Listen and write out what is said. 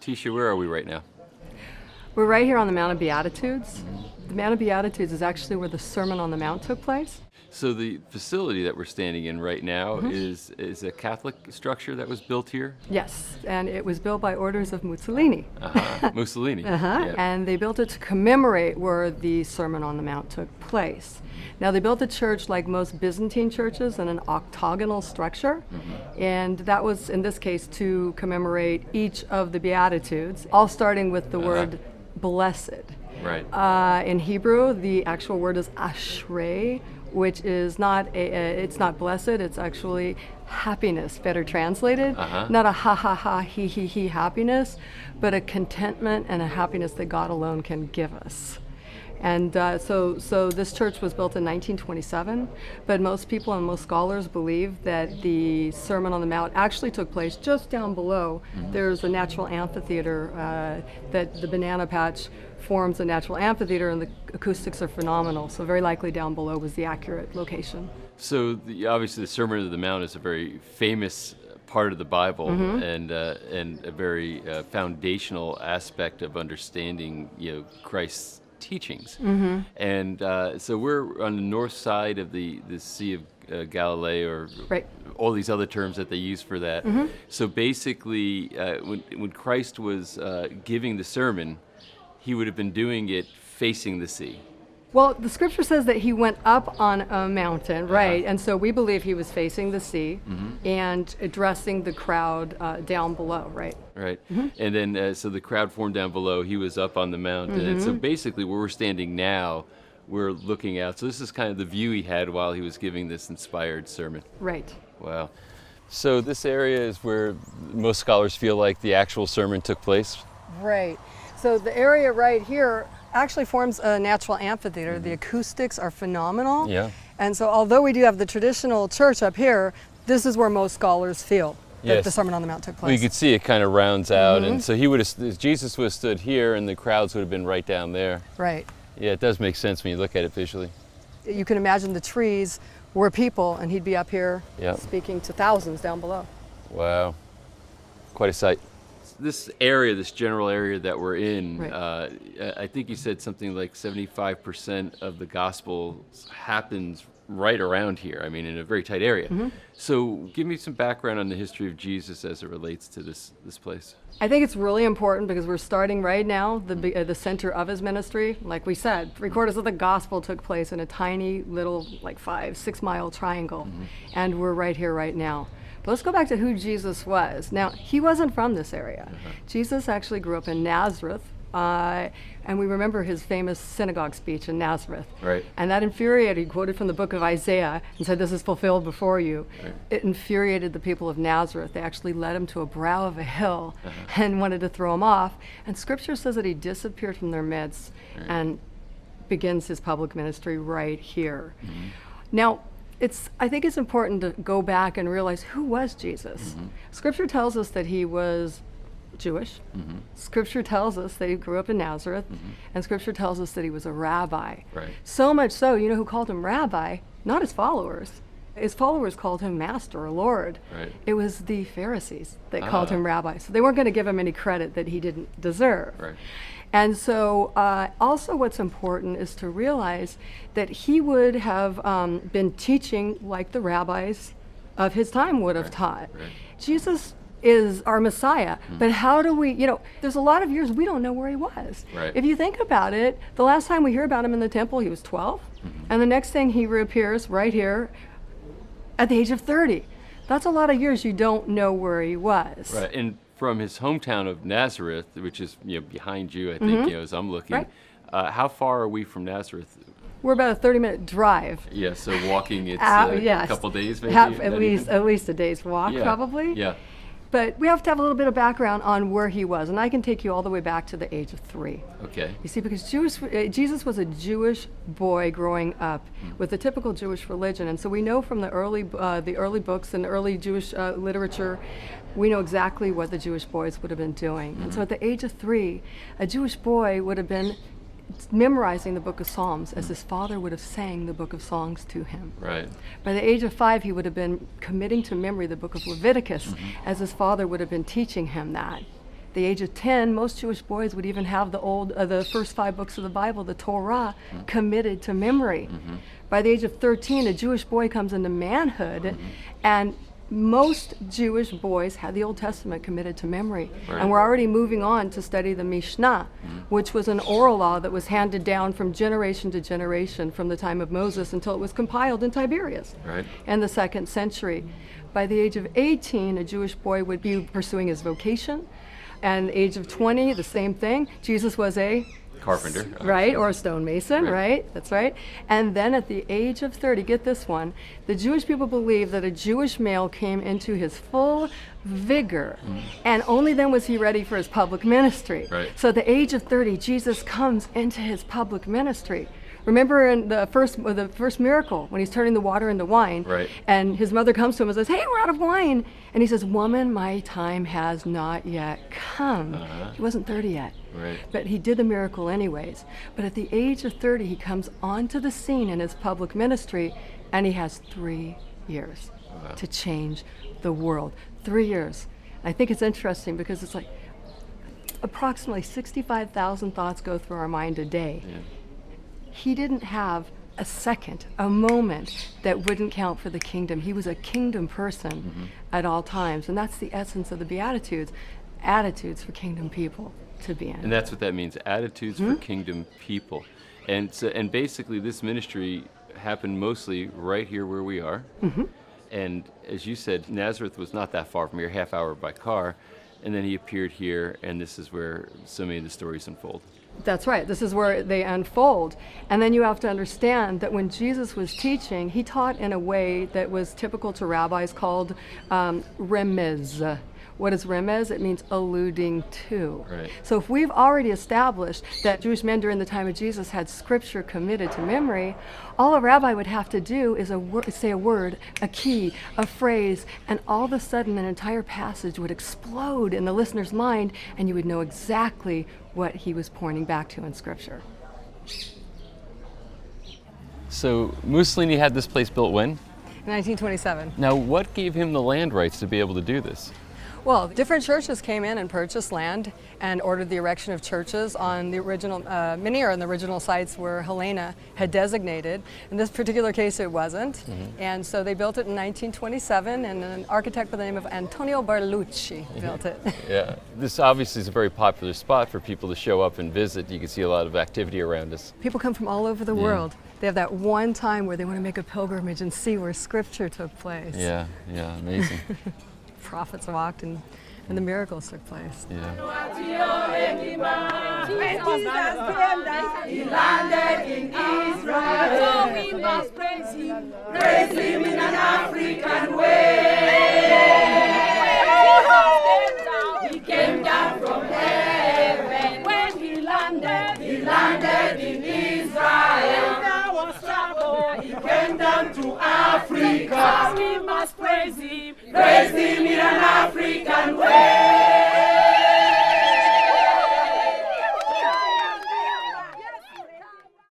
Tisha, where are we right now? We're right here on the Mount of Beatitudes. The Mount of Beatitudes is actually where the Sermon on the Mount took place. So the facility that we're standing in right now is a Catholic structure that was built here? Yes, and it was built by orders of Mussolini. Mussolini. Yeah. And they built it to commemorate where the Sermon on the Mount took place. Now, they built the church like most Byzantine churches in an octagonal structure, and that was, in this case, to commemorate each of the Beatitudes, all starting with the word blessed. Right. In Hebrew, the actual word is ashrei, which is it's not blessed, it's actually happiness, better translated. Not a ha ha ha, he happiness, but a contentment and a happiness that God alone can give us. And so this church was built in 1927, but most people and most scholars believe that the Sermon on the Mount actually took place just down below. There's a natural amphitheater that the banana patch forms a natural amphitheater, and the acoustics are phenomenal. So very likely down below was the accurate location. So obviously the Sermon on the Mount is a very famous part of the Bible and a very foundational aspect of understanding, Christ's teachings. And so we're on the north side of the Sea of Galilee, or all these other terms that they use for that. So basically, when Christ was giving the sermon, he would have been doing it facing the sea. Well, the scripture says that he went up on a mountain, right? And so we believe he was facing the sea and addressing the crowd down below, right? Right. And then, so the crowd formed down below, he was up on the mountain. And so basically where we're standing now, we're looking out. So this is kind of the view he had while he was giving this inspired sermon. Right. Wow. So this area is where most scholars feel like the actual sermon took place? Right. So the area right here actually forms a natural amphitheater. The acoustics are phenomenal. Yeah. And so although we do have the traditional church up here, this is where most scholars feel that the Sermon on the Mount took place. Well, you could see it kind of rounds out, and so Jesus would have stood here, and the crowds would have been right down there. Right. Yeah, it does make sense when you look at it visually. You can imagine the trees were people, and he'd be up here speaking to thousands down below. Wow. Quite a sight. This area, this general area that we're in, I think you said something like 75% of the gospel happens right around here. I mean, in a very tight area. So give me some background on the history of Jesus as it relates to this place. I think it's really important because we're starting right now the center of his ministry. Like we said, 3/4 of the gospel took place in a tiny little, like 5-6 mile triangle. And we're right here right now. But let's go back to who Jesus was. Now, he wasn't from this area. Jesus actually grew up in Nazareth, and we remember his famous synagogue speech in Nazareth. Right. And that infuriated, he quoted from the book of Isaiah and said, "This is fulfilled before you." Right. It infuriated the people of Nazareth. They actually led him to a brow of a hill and wanted to throw him off. And scripture says that he disappeared from their midst and begins his public ministry right here. Now, I think it's important to go back and realize, who was Jesus? Scripture tells us that he was Jewish. Scripture tells us that he grew up in Nazareth. And scripture tells us that he was a rabbi. Right. So much so, you know who called him rabbi? Not his followers. His followers called him master or Lord. Right. It was the Pharisees that called him rabbi. So they weren't going to give him any credit that he didn't deserve. Right. And so also what's important is to realize that he would have been teaching like the rabbis of his time would have taught. Jesus is our Messiah, but how do we, there's a lot of years we don't know where he was. Right. If you think about it, the last time we hear about him in the temple, he was 12, and the next thing he reappears right here at the age of 30. That's a lot of years you don't know where he was. Right. And from his hometown of Nazareth, which is behind you, I think, as I'm looking, how far are we from Nazareth? We're about a 30-minute drive. Yeah, so walking it's a couple days maybe? At least a day's walk, probably. Yeah. But we have to have a little bit of background on where he was, and I can take you all the way back to the age of 3. Okay. You see, because Jesus was a Jewish boy growing up with the typical Jewish religion, and so we know from the early books and early Jewish literature, we know exactly what the Jewish boys would have been doing. And so at the age of 3, a Jewish boy would have been memorizing the book of Psalms as his father would have sang the book of songs to him. Right. By the age of 5, he would have been committing to memory the book of Leviticus as his father would have been teaching him that. the age of 10, most Jewish boys would even have the first 5 books of the Bible, the Torah, committed to memory. By the age of 13, a Jewish boy comes into manhood, and most Jewish boys had the Old Testament committed to memory. Right. And we're already moving on to study the Mishnah, which was an oral law that was handed down from generation to generation from the time of Moses until it was compiled in Tiberias in the 2nd century. By the age of 18, a Jewish boy would be pursuing his vocation. And the age of 20, the same thing. Jesus was a carpenter, right, or a stonemason, right? That's right. And then at the age of 30, get this one, the Jewish people believed that a Jewish male came into his full vigor, and only then was he ready for his public ministry. Right. So at the age of 30, Jesus comes into his public ministry. Remember in the first miracle when he's turning the water into wine, and his mother comes to him and says, "Hey, we're out of wine." And he says, "Woman, my time has not yet come." He wasn't 30 yet, but he did the miracle anyways. But at the age of 30, he comes onto the scene in his public ministry, and he has 3 years to change the world. 3 years. I think it's interesting because it's like approximately 65,000 thoughts go through our mind a day. He didn't have a second, a moment that wouldn't count for the kingdom. He was a kingdom person at all times. And that's the essence of the Beatitudes, attitudes for kingdom people to be in. And that's what that means, attitudes for kingdom people. And so, and basically this ministry happened mostly right here where we are. And as you said, Nazareth was not that far from here, half hour by car. And then he appeared here, and this is where so many of the stories unfold. That's right. This is where they unfold. And then you have to understand that when Jesus was teaching, he taught in a way that was typical to rabbis called remez. What is remez? It means alluding to. So if we've already established that Jewish men during the time of Jesus had scripture committed to memory, all a rabbi would have to do is say a word, a key, a phrase, and all of a sudden an entire passage would explode in the listener's mind, and you would know exactly what he was pointing back to in scripture. So Mussolini had this place built when? In 1927. Now, what gave him the land rights to be able to do this? Well, different churches came in and purchased land and ordered the erection of churches on the original, many are in the original sites where Helena had designated. In this particular case, it wasn't. And so they built it in 1927, and an architect by the name of Antonio Barlucci built it. Yeah, this obviously is a very popular spot for people to show up and visit. You can see a lot of activity around us. People come from all over the world. They have that one time where they want to make a pilgrimage and see where scripture took place. Yeah, amazing. Prophets walked and the miracles took place. When he landed in Israel, so we must praise him in an African way. He came down from heaven. When he landed in Israel. There was trouble. He came down to Africa. So we must praise him